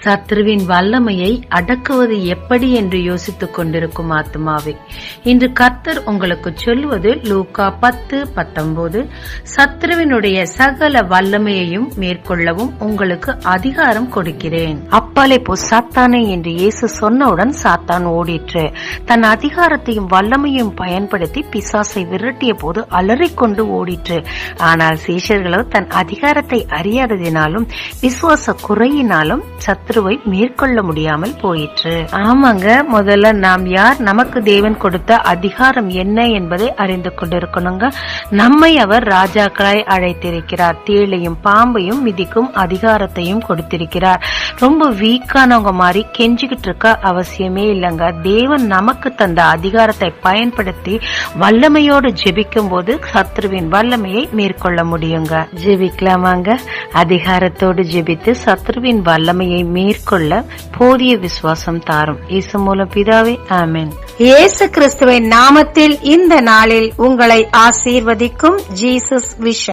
சத்ருவின் வல்லமையை அடக்குவது எப்படி என்று யோசித்துக் கொண்டிருக்கும் ஆத்மாவே, இன்று கர்த்தர் உங்களுக்கு சொல்வது லூக்கா 10:19, சத்ருவினுடைய சகல வல்லமையையும் மேற்கொள்ளவும் உங்களுக்கு அதிகாரம் கொடுக்கிறேன். அப்பாலே போ சாத்தானே என்று இயேசு சொன்னவுடன் சாத்தான் ஓடிற்று. தன் அதிகாரத்தையும் வல்லமையும் பயன்படுத்தி பிசாசை விரட்டிய போது அலறிக்கொண்டு ஓடிற்று. ஆனால் சீஷர்களோ தன் அதிகாரத்தை அறியாததினாலும் விசுவாச குறையினாலும் சத்ருவை மேற்கொள்ள முடியாமல் போயிற்று. ஆமாங்க, முதல்ல நாம் யார், நமக்கு தேவன் கொடுத்த அதிகாரம் என்ன என்பதை அறிந்து கொண்டிருக்கணுங்க. நம்மை அவர் ராஜாக்களாய் அழைத்திருக்கிறார். தேளையும் பாம்பையும் மிதிக்கும் அதிகாரத்தையும் கொடுத்திருக்கிறார். ரொம்ப வீக்கானவங்க மாதிரி கெஞ்சிக்கிட்டு இருக்க அவசியமே இல்லைங்க. தேவன் நமக்கு தந்த அதிகாரத்தை பயன்படுத்தி வல்லமையோடு ஜெபிக்கும் போது சத்ருவின் வல்லமையை மேற்கொள்ள முடியுங்க. ஜெபிக்கலாமாங்க? அதிகாரத்தோடு ஜெபித்து சத்ருவின் வல்லமையை மேற்கொள்ள போதிய விசுவாசம் தாரும். இயேசு மூலம் பிதாவே, ஆமென். இயேசு கிறிஸ்துவின் நாமத்தில் இந்த நாளில் உங்களை ஆசீர்வதிக்கும் ஜீசஸ் விஷன்.